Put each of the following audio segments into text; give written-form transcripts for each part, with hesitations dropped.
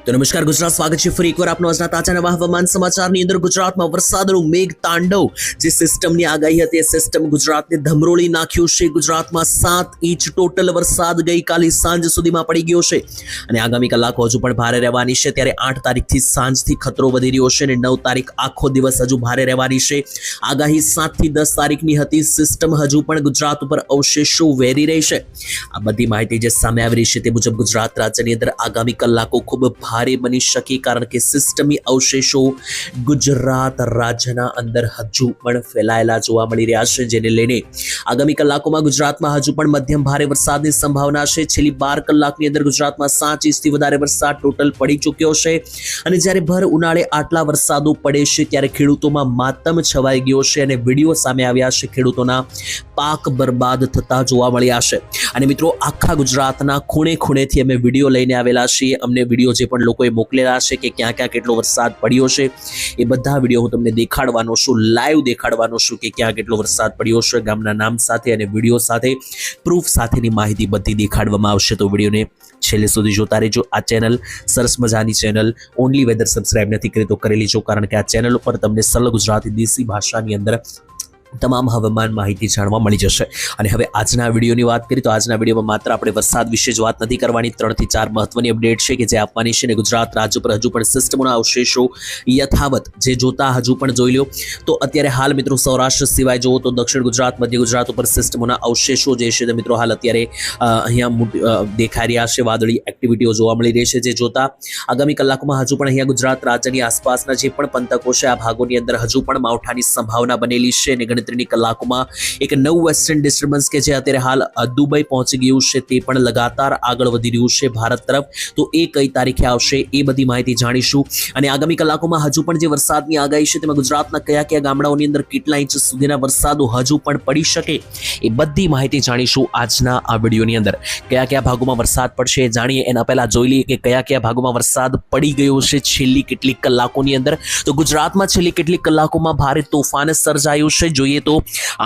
તો નમસ્કાર ગુજરાત, સ્વાગત છે ફરી એકવાર આપનો આજના તાજા નવા હવામાન સમાચારની અંદર. ગુજરાતમાં વરસાદનું મેઘ તાંડવ, જે સિસ્ટમની આગાહી હતી એ સિસ્ટમ ગુજરાતને ધમરોળી નાખ્યું છે. ગુજરાતમાં 7 ઇંચ ટોટલ વરસાદ ગઈકાલે સાંજ સુધીમાં પડી ગયો છે અને આગામી કલાકો હજુ પણ ભારે રહેવાની છે. ત્યારે 8 તારીખથી સાંજથી ખતરો વધી રહ્યો છે અને 9 તારીખ આખો દિવસ હજુ ભારે રહેવાની છે. આગાહી 7 થી 10 તારીખની હતી. સિસ્ટમ હજુ પણ ગુજરાત ઉપર અવશેષો વેરી રહી છે. આ બધી માહિતી જે સામે આવી રહી છે તે મુજબ ગુજરાત રાજ્યની અંદર આગામી કલાકો ખૂબ ભારે બની શકે, કારણ કે સિસ્ટમી અવશેષો ગુજરાત રાજ્યના અંદર હજુ પણ ફેલાયેલા જોવા મળી રહ્યા છે, જેને લઈને આગામી કલાકોમાં ગુજરાતમાં હજુ પણ મધ્યમ ભારે વરસાદની સંભાવના છે. છેલ્લી 12 કલાકની અંદર ગુજરાતમાં 5 ઇંચથી વધારે વરસાદ ટોટલ પડી ચૂક્યો છે અને જ્યારે ભર ઉનાળે આટલા વરસાદો પડે છે ત્યારે ખેડૂતોમાં માતમ છવાઈ ગયો છે અને વિડીયો સામે આવ્યા છે ખેડૂતોના પાક બરબાદ થતા જોવા મળ્યા છે. અને મિત્રો, આખા ગુજરાતના ખૂણે ખૂણેથી અમે વિડીયો લઈને આવેલા છીએ. અમને વિડીયો જે પણ લોકોએ મોકલેલા છે કે ક્યાં ક્યાં કેટલો વરસાદ પડ્યો છે, એ બધા વિડીયો હું તમને દેખાડવાનો છું, લાઈવ દેખાડવાનો છું કે ક્યાં કેટલો વરસાદ પડ્યો છે, ગામના નામ સાથે અને વિડીયો સાથે, પ્રૂફ સાથેની માહિતી બધી દેખાડવામાં આવશે. તો વિડીયોને છેલ્લે સુધી જોતા રહેજો. આ ચેનલ સરસ મજાની ચેનલ ઓનલી વેધર સબસ્ક્રાઇબ નથી કરી તો કરી લેજો, કારણ કે આ ચેનલ ઉપર તમને સરળ ગુજરાતી દેશી ભાષાની અંદર તમામ હવામાન માહિતી જાણવા મળી જશે. અને હવે આજના વિડીયોની વાત કરીએ તો આજના વિડીયોમાં માત્ર આપણે વરસાદ વિશે જ વાત નથી કરવાની. 3 થી 4 મહત્વની અપડેટ છે કે જે આપવાની છે. અને ગુજરાત રાજ્ય પર હજુ પણ સિસ્ટમોના અવશેષો યથાવત જે જોતા હજુ પણ જોઈ લો તો અત્યારે હાલ મિત્રો સૌરાષ્ટ્ર સિવાય જુઓ તો દક્ષિણ ગુજરાત, મધ્ય ગુજરાત ઉપર સિસ્ટમોના અવશેષો જે છે મિત્રો હાલ અત્યારે અહીંયા દેખાઈ રહ્યા છે. વાદળી એક્ટિવિટીઓ જોવા મળી રહી છે, જે જોતા આગામી કલાકોમાં હજુ પણ અહીંયા ગુજરાત રાજ્યની આસપાસના જે પણ પંથકો છે આ ભાગોની અંદર હજુ પણ માવઠાની સંભાવના બનેલી છે. અને ગણતરીની કલાકોમાં એક નવું વેસ્ટર્ન ડિસ્ટર્બન્સ કે જે અત્યારે હાલ દુબઈ પહોંચી ગયું છે તે પણ લગાતાર આગળ વધી રહ્યું છે ભારત તરફ. તો એ કઈ તારીખે આવશે એ બધી માહિતી જાણીશું. અને આગામી કલાકોમાં હજુ પણ જે વરસાદની આગાહી છે તેમાં ગુજરાતના કયા કયા ગામડાઓની અંદર કેટલા ઇંચ સુધીના વરસાદો હજુ પણ પડી શકે એ બધી માહિતી જાણીશું આજના આ વિડીયોની અંદર. કયા કયા ભાગોમાં વરસાદ પડશે એ જાણીએ એના પહેલા જોઈ લઈએ કે કયા કયા ભાગોમાં વરસાદ પડી ગયો છે છેલ્લી કેટલીક કલાકોની અંદર. તો ગુજરાતમાં છેલ્લી કેટલીક કલાકોમાં ભારે તોફાન સર્જાયું છે. જોઈએ તો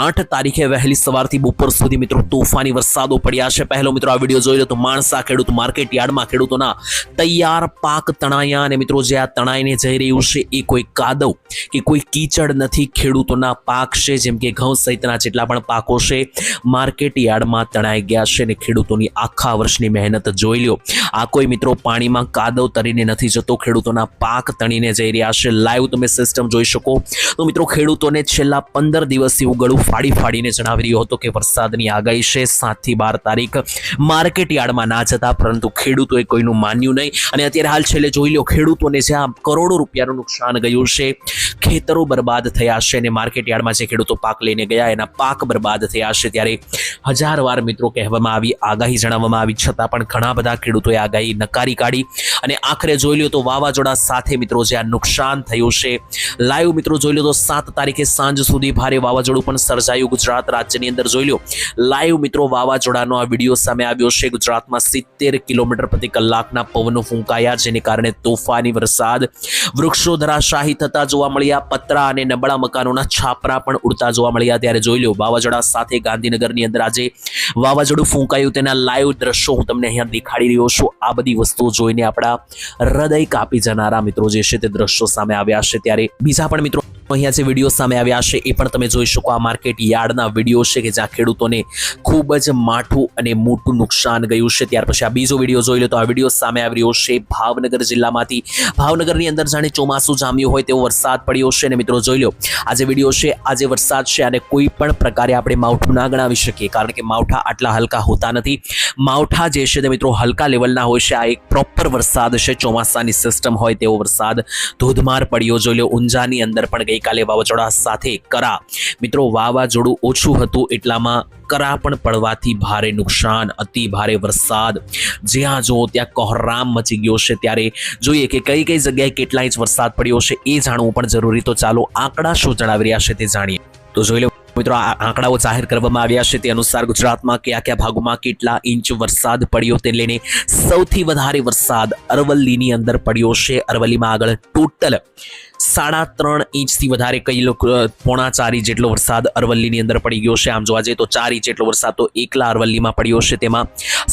8 તારીખે વહેલી સવારથી બપોર સુધી મિત્રો તોફાની વરસાદો પડ્યા છે. પહેલો મિત્રો આ વિડીયો જોઈ લો તો માણસા ખેડૂત માર્કેટ યાર્ડમાં ખેડૂતોના તૈયાર પાક તણાયા. અને મિત્રો જે આ તણાઈને જઈ રહ્યું છે એ કોઈ કાદવ કે કોઈ કીચડ નથી, ખેડૂતોના પાક છે, જેમ કે ઘઉં સહિતના જેટલા પણ પાકો છે માર્કેટ યાર્ડમાં તણાઈ ગયા છે. અને ખેડૂતોની આખા વર્ષની મહેનત જોઈ લો. આ કોઈ મિત્રો પાણીમાં કાદવ તરીને નથી જતો, ખેડૂતોના પાક તણીને જઈ રહ્યા છે. લાઈવ તમે સિસ્ટમ જોઈ શકો. તો મિત્રો ખેડૂતોને છેલ્લા 15 દિવસથી ઉગળું ફાડીને જણાવી રહ્યો હતો કે વરસાદની આગાહી છે 7 થી 12 તારીખ. માર્કેટ યાર્ડમાં ના જતા, પરંતુ ખેડૂતોએ કોઈનું માન્યું નહીં. અને અત્યારે હાલ છેલ્લે જોઈ લો ખેડૂતોને જ્યાં કરોડો રૂપિયાનું નુકસાન ગયું છે, ખેતરો બરબાદ થયા છે અને માર્કેટ યાર્ડમાં જે ખેડૂતો પાક લઈને ગયા એના પાક બરબાદ થયા છે. ત્યારે 1000 વાર મિત્રો કહેવામાં આવી, આગાહી જણાવવામાં આવી, છતાં પણ ઘણા બધા ખેડૂતોએ આગાહી નકારી કાઢી. અને આખરે જોઈ લો તો વાવાઝોડા સાથે મિત્રો જે આ નુકસાન થયું છે, લાઈવ મિત્રો જોઈ લો તો 7 તારીખે સાંજ સુધી ભારે વાવાઝોડું પણ સર્જાયું ગુજરાત રાજ્યની અંદર. જોઈ લો લાઈવ મિત્રો વાવાઝોડાનો આ વિડીયો સામે આવ્યો છે. ગુજરાતમાં 70 કિલોમીટર પ્રતિ કલાકના પવનો ફૂંકાયા, જેને કારણે તોફાની વરસાદ, વૃક્ષો ધરાશાયી થતા જોવા મળ્યા, પતરા અને નબળા મકાનોના છાપરા પણ ઉડતા જોવા મળ્યા. ત્યારે જોઈ લો વાવાઝોડા સાથે ગાંધીનગરની અંદર આજે વાવાઝોડું ફૂંકાયું, તેના લાઈવ દ્રશ્યો હું તમને અહીંયા દેખાડી રહ્યો છું. આ બધી વસ્તુઓ જોઈને આપણા હૃદય કાપી જનારા મિત્રો જે છે તે દ્રશ્યો સામે આવ્યા છે. ત્યારે બીજા પણ મિત્રો અહીંયા જે વિડીયો સામે આવ્યા છે એ પણ તમે જોઈ શકો. આ માર્કેટ યાર્ડના વિડીયો છે કે જ્યાં ખેડૂતોને ખૂબ જ માઠું અને મોટું નુકસાન ગયું છે. ત્યાર પછી આ બીજો વિડીયો જોઈ લો તો આ વિડીયો સામે આવી રહ્યો છે ભાવનગર જિલ્લામાંથી. ભાવનગરની અંદર જાણે ચોમાસું જામ્યું હોય તેવો વરસાદ પડ્યો છે. અને મિત્રો જોઈ લો આ જે વિડીયો છે, આ જે વરસાદ છે આને કોઈ પણ પ્રકારે આપણે માવઠું ના ગણાવી શકીએ, કારણ કે માવઠા આટલા હલકા હોતા નથી. માવઠા જે છે તે મિત્રો હલકા લેવલના હોય છે. આ એક પ્રોપર વરસાદ છે, ચોમાસાની સિસ્ટમ હોય તેવો વરસાદ ધોધમાર પડ્યો. જોઈ લો ઊંઝાની અંદર પણ ગઈકાલે વાવાઝોડા સાથે કરા. મિત્રો વાવાઝોડું ઓછું હતું એટલામાં કરા પણ પડવાથી ભારે નુકસાન, અતિ ભારે વરસાદ, જ્યાં જુઓ ત્યાં કોહરામ મચી ગયો છે. ત્યારે જોઈએ કે કઈ કઈ જગ્યાએ કેટલા ઇંચ વરસાદ પડ્યો છે એ જાણવું પણ જરૂરી. તો ચાલો આંકડા શું જણાવી રહ્યા છે તે જાણીએ. તો જોઈ લો મિત્રો આ આંકડાઓ જાહેર કરવામાં આવ્યા છે. તે અનુસાર ગુજરાતમાં કયા કયા ભાગોમાં કેટલા ઇંચ વરસાદ પડ્યો તે લઈને સૌથી વધારે વરસાદ અરવલ્લીની અંદર પડ્યો છે. અરવલ્લીમાં આગળ ટોટલ 3.5 ઇંચથી વધારે કઈ લોકો 3.25 ઇંચ જેટલો વરસાદ અરવલ્લીની અંદર પડી ગયો છે. આમ જોવા જઈએ તો 4 ઇંચ જેટલો વરસાદ તો એકલા અરવલ્લીમાં પડ્યો છે. તેમાં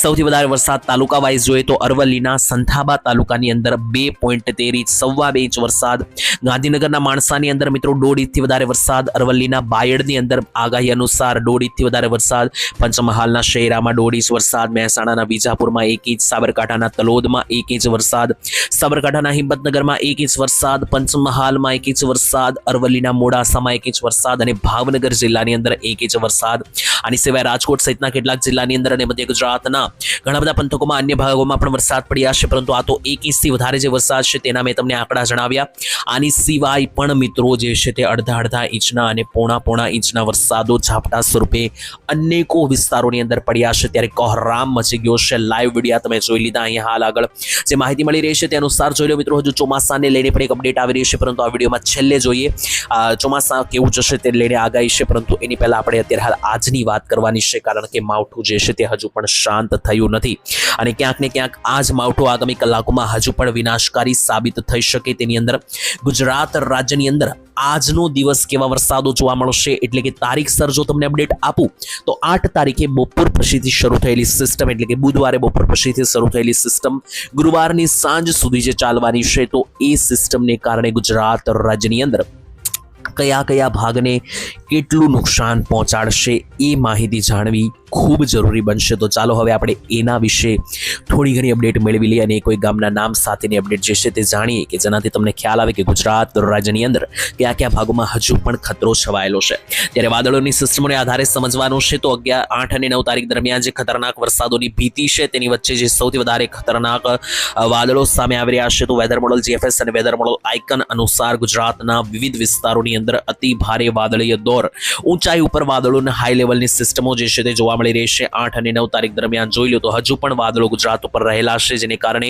સૌથી વધારે વરસાદ તાલુકા વાઇઝ જોઈએ તો અરવલ્લીના સંથાબા તાલુકાની અંદર 2.13 ઇંચ, 2.25 ઇંચ વરસાદ. ગાંધીનગરના માણસાની અંદર મિત્રો 1.5 ઇંચથી વધારે વરસાદ. અરવલ્લીના બાયડની અંદર આગાહી અનુસાર 1.5 ઇંચથી વધારે વરસાદ. પંચમહાલના શહેરામાં 1.5 ઇંચ વરસાદ. મહેસાણાના વિજાપુરમાં 1 ઇંચ, સાબરકાંઠાના તલોદમાં 1 ઇંચ વરસાદ, સાબરકાંઠાના હિંમતનગરમાં 1 ઇંચ વરસાદ, પંચમહાલમાં 1 ઇંચ વરસાદ, અરવલ્લીના મોડાસામાં 1 ઇંચ વરસાદ અને ભાવનગર જિલ્લાની અંદર 1 ઇંચ વરસાદ. આની સિવાય રાજકોટ સહિતના કેટલાક જિલ્લાની અંદર અને મધ્ય ગુજરાતના ઘણા બધા પંથકોમાં અન્ય ભાગોમાં પણ વરસાદ પડ્યા છે. પરંતુ આ તો 1 ઇંચથી વધારે જે વરસાદ છે તેના મેં તમને આંકડા જણાવ્યા. આની સિવાય પણ મિત્રો જે છે તે અડધા ઇંચના અને પોણા ઇંચના વરસાદો ઝાપટા સ્વરૂપે અનેકો વિસ્તારોની અંદર પડ્યા છે. ત્યારે કોહરામ મચી ગયો છે. લાઈવ વિડીયો તમે જોઈ લીધા. અહીંયા હાલ આગળ જે માહિતી મળી રહી છે તે અનુસાર જોઈ લો મિત્રો. હજુ ચોમાસાને લઈને પણ એક અપડેટ આવી રહી છે, પરંતુ આ વિડીયોમાં છેલ્લે જોઈએ ચોમાસા કેવું જશે તે લઈને આગાહી છે. પરંતુ એની પહેલા આપણે અત્યારે હાલ આજની વાત કરવાની છે, કારણ કે માવઠું જે છે તે હજુ પણ શાંત થયું નથી અને ક્યાંક ને ક્યાંક આ જ માવઠું આગામી કલાકોમાં હજુ પણ વિનાશકારી સાબિત થઈ શકે. તેની અંદર ગુજરાત રાજ્યની અંદર આજનો દિવસ કેવા વરસાદો જોવા મળશે, એટલે કે તારીખ સર જો તમને અપડેટ આપું તો 8 તારીખે બપોર પછીથી શરૂ થયેલી સિસ્ટમ, એટલે કે બુધવારે બપોર પછીથી શરૂ થયેલી સિસ્ટમ ગુરુવારની સાંજ સુધી જે ચાલવાની છે, તો એ સિસ્ટમને કારણે ગુજરાત રાજ્યની અંદર કયા ભાગને કેટલું નુકસાન પહોંચાડશે એ માહિતી જાણવી ખૂબ જરૂરી બનશે. તો ચાલો હવે આપણે એના વિશે થોડી ઘણી અપડેટ મેળવી લઈએ અને કોઈ ગામના નામ સાથેની અપડેટ જે છે તે જાણીએ, કે જેનાથી તમને ખ્યાલ આવે કે ગુજરાત રાજ્યની અંદર કયા ભાગોમાં હજુ પણ ખતરો છવાયેલો છે. ત્યારે વાદળોની સિસ્ટમોને આધારે સમજવાનું છે. તો 8 અને 9 તારીખ દરમિયાન જે ખતરનાક વરસાદોની ભીતિ છે તેની વચ્ચે જે સૌથી વધારે ખતરનાક વાદળો સામે આવી રહ્યા છે, તો વેધર મોડલ GFS અને વેધર મોડલ આઇકન અનુસાર ગુજરાતના વિવિધ વિસ્તારોની અંદર અતિ ભારે વાદળીય દોર, ઊંચાઈ ઉપર વાદળોના હાઈ લેવલની સિસ્ટમો જે છે તે જોવા મળી રહી છે. 8 અને 9 તારીખ દરમિયાન જોઈ લો તો હજુ પણ વાદળો ગુજરાત ઉપર રહેલા છે, જેને કારણે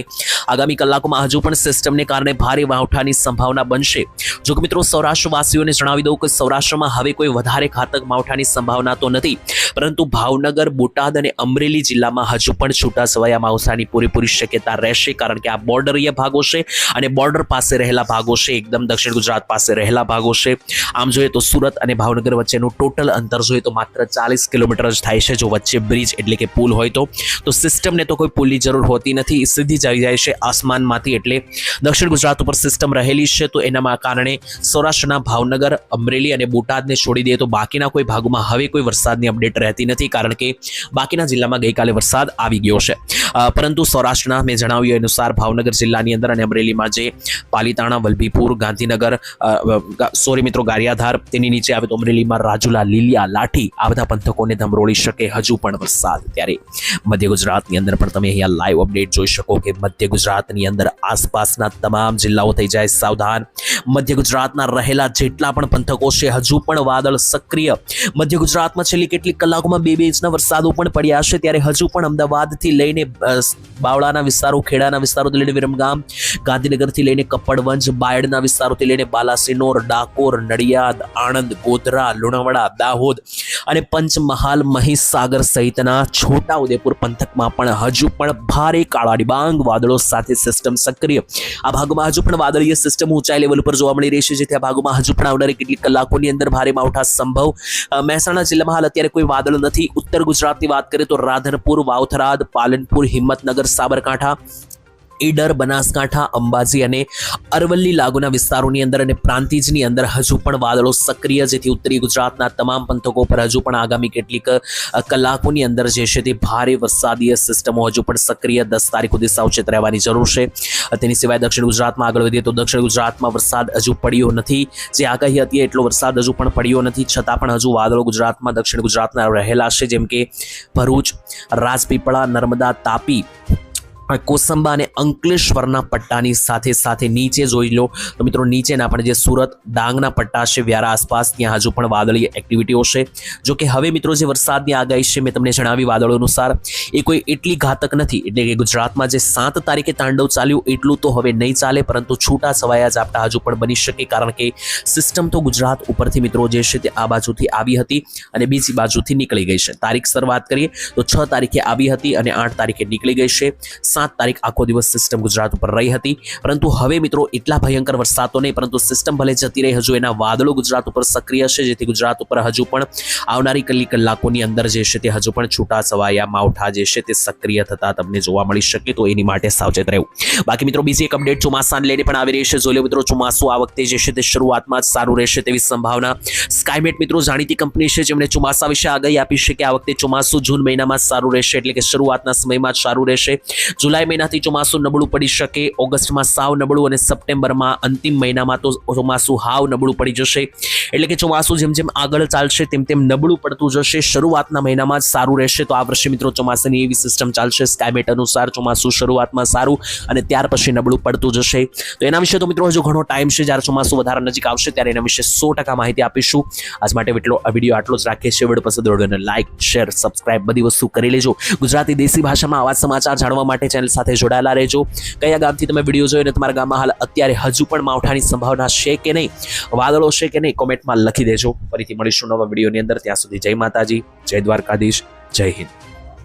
આગામી કલાકોમાં હજુ પણ સિસ્ટમને કારણે ભારે માવઠાની સંભાવના બનશે. જો કે મિત્રો સૌરાષ્ટ્રવાસીઓને જણાવી દઉં કે સૌરાષ્ટ્રમાં હવે કોઈ વધારે ઘાતક માવઠાની સંભાવના તો નથી, પરંતુ ભાવનગર, બોટાદ અને અમરેલી જિલ્લામાં હજુ પણ છૂટાછવાયા માવઠાની પૂરેપૂરી શક્યતા રહેશે, કારણ કે આ બોર્ડરીય ભાગો છે અને બોર્ડર પાસે રહેલા ભાગો છે, એકદમ દક્ષિણ ગુજરાત પાસે રહેલા ભાગો છે. આમ જોઈએ તો સુરત અને ભાવનગર વચ્ચેનું ટોટલ અંતર જોઈએ તો માત્ર 40 કિલોમીટર જ થાય છે. જો વચ્ચે બ્રિજ એટલે કે પુલ હોય તો સિસ્ટમને તો કોઈ પુલની જરૂર હોતી નથી, સીધી જ આવી જાય છે આસમાનમાંથી. એટલે દક્ષિણ ગુજરાત ઉપર સિસ્ટમ રહેલી છે, તો એના કારણે સૌરાષ્ટ્રના ભાવનગર, અમરેલી અને બોટાદને છોડી દઈએ તો બાકીના કોઈ ભાગોમાં હવે કોઈ વરસાદની અપડેટ રહેતી નથી, કારણ કે બાકીના જિલ્લામાં ગઈકાલે વરસાદ આવી ગયો છે. પરંતુ સૌરાષ્ટ્રના મેં જણાવ્યું અનુસાર ભાવનગર જિલ્લાની અંદર અને અમરેલીમાં જે પાલીતાણા, વલભીપુર, ગાંધીનગર, ગારિયાધાર, તેની નીચે આવે તો અમરેલીમાં રાજુલા, લીલિયા, લાઠી, આ બધા પંથકોને ધમરોળી શકે હજુ પણ વરસાદ. ત્યારે મધ્ય ગુજરાતની અંદર પણ તમે અહીંયા લાઈવ અપડેટ જોઈ શકો કે મધ્ય ગુજરાતની અંદર આસપાસના તમામ જિલ્લાઓ થઈ જાય સાવધાન. મધ્ય ગુજરાતના રહેલા જેટલા પણ પંથકો છે હજુ પણ વાદળ સક્રિય. મધ્ય ગુજરાતમાં છેલ્લી કેટલીક કલાકોમાં 2 ઇંચના વરસાદો પણ પડ્યા છે. ત્યારે હજુ પણ અમદાવાદથી લઈને બાવળાના વિસ્તારો, ખેડાના વિસ્તારોથી લઈને વિરમગામ, ગાંધીનગરથી લઈને કપડવંજ, બાયડના વિસ્તારોથી લઈને બાલાસિનોર, ડાકોર, નડિયાદ, આણંદ, ગોધરા, લુણાવાડા, દાહોદ અને પંચમહાલ, મહીસાગર સહિતના છોટાઉદેપુર પંથકમાં પણ હજુ પણ ભારે કાળા ડિબાંગ વાદળો સાથે સિસ્ટમ સક્રિય. આ ભાગમાં હજુ પણ વાદળીય સિસ્ટમ ઊંચાઈ લેવલ ઉપર જોવા મળી રહી છે, જેથી આ ભાગમાં હજુ પણ આવનારી કેટલીક કલાકોની અંદર ભારે માવઠા સંભવ. મહેસાણા જિલ્લામાં હાલ અત્યારે કોઈ વાદળ નથી. ઉત્તર ગુજરાતની વાત કરીએ તો રાધનપુર, વાવથરાદ, પાલનપુર, હિંમતનગર, સાબરકાંઠા, ઈડર, બનાસકાંઠા, અંબાજી અને અરવલ્લી લાગુના વિસ્તારોની અંદર અને પ્રાંતિજની અંદર હજુ પણ વાદળો સક્રિય, જેથી ઉત્તરી ગુજરાતના તમામ પંથકો પર હજુ પણ આગામી કેટલીક કલાકોની અંદર જે છે તે ભારે વરસાદીય સિસ્ટમો હજુ પણ સક્રિય. 10 તારીખ સુધી સાવચેત રહેવાની જરૂર છે. તેની સિવાય દક્ષિણ ગુજરાતમાં આગળ વધીએ તો દક્ષિણ ગુજરાતમાં વરસાદ હજુ પડ્યો નથી. જે આગાહી હતી એટલો વરસાદ હજુ પણ પડ્યો નથી, છતાં પણ હજુ વાદળો ગુજરાતમાં, દક્ષિણ ગુજરાતના રહેલા છે, જેમ કે ભરૂચ, રાજપીપળા, નર્મદા, તાપી, કોસંબા અને અંકલેશ્વરના પટ્ટાની સાથે નીચે જોઈ લો તો મિત્રો નીચેના પણ જે સુરત, ડાંગના પટ્ટા છે, વ્યારા આસપાસ, ત્યાં હજુ પણ વાદળીય એક્ટિવિટીઓ છે. જો કે હવે મિત્રો જે વરસાદની આગાહી છે મેં તમને જણાવી વાદળો અનુસાર એ કોઈ એટલી ઘાતક નથી. એટલે કે ગુજરાતમાં જે 7 તારીખે તાંડવ ચાલ્યું એટલું તો હવે નહીં ચાલે, પરંતુ છૂટા છવાયા ઝાપટા હજુ પણ બની શકે, કારણ કે સિસ્ટમ તો ગુજરાત ઉપરથી મિત્રો જે છે તે આ બાજુથી આવી હતી અને બીજી બાજુથી નીકળી ગઈ છે. તારીખ સર વાત કરીએ તો 6 તારીખે આવી હતી અને 8 તારીખે નીકળી ગઈ છે. 7 તારીખ આખો દિવસ સિસ્ટમ ગુજરાત ઉપર રહી હતી, પરંતુ હવે મિત્રો એટલા ભયંકર વરસાદ તો નહીં, પરંતુ સિસ્ટમ ભલે જતી રહી, હજુ એના વાદળો ગુજરાત ઉપર સક્રિય છે, જેથી ગુજરાત ઉપર હજુ પણ આવનારી કલાકોની અંદર જે છે તે હજુ પણ છૂટા છવાયા માવઠા જે છે તે સક્રિય થતા તમને જોવા મળી શકે, તો એની માટે સાવચેત રહેવું. બાકી મિત્રો બીજી એક અપડેટ ચોમાસાને લઈને પણ આવી રહી છે. જોઈ લો મિત્રો, ચોમાસું આ વખતે જે છે તે શરૂઆતમાં જ સારું રહેશે તેવી સંભાવના. સ્કાયમેટ મિત્રો જાણીતી કંપની છે, જેમણે ચોમાસા વિશે આગાહી આપી છે કે આ વખતે ચોમાસું જૂન મહિનામાં જ સારું રહેશે, એટલે કે શરૂઆતના સમયમાં જ સારું રહેશે. જુલાઈ મહિનાથી ચોમાસું નબળું પડી શકે, ઓગસ્ટમાં સાવ નબળું અને સપ્ટેમ્બરમાં અંતિમ મહિનામાં તો ચોમાસું હાવ નબળું પડી જશે. એટલે કે ચોમાસું જેમ જેમ આગળ ચાલશે તેમ તેમ નબળું પડતું જશે. શરૂઆતના મહિનામાં જ સારું રહેશે. તો આ વર્ષે મિત્રો ચોમાસાની એવી સિસ્ટમ ચાલશે સ્કાયમેટ અનુસાર, ચોમાસું શરૂઆતમાં સારું અને ત્યાર પછી નબળું પડતું જશે. તો એના વિશે તો મિત્રો હજુ ઘણો ટાઈમ છે, જ્યારે ચોમાસું વધારે નજીક આવશે ત્યારે એના વિશે 100% માહિતી આપીશું. આજ માટે આ વિડીયો આટલો જ રાખીએ છીએ. વિડીયો પસંદ હોય તો લાઈક, શેર, સબસ્ક્રાઇબ બધી વસ્તુ કરી લેજો. ગુજરાતી દેશી ભાષામાં આવા સમાચાર જાણવા માટે ચેનલ સાથે જોડાયેલા રહેજો. કયા ગામથી તમે વિડીયો જોયો અને તમારા ગામમાં હાલ અત્યારે હજુ પણ માવઠાની સંભાવના છે કે નહીં, વાદળો છે કે નહીં, કોમેન્ટમાં લખી દેજો. ફરીથી મળીશું નવા વિડીયોની અંદર. ત્યાં સુધી જય માતાજી, જય દ્વારકાધીશ, જય હિન્દ.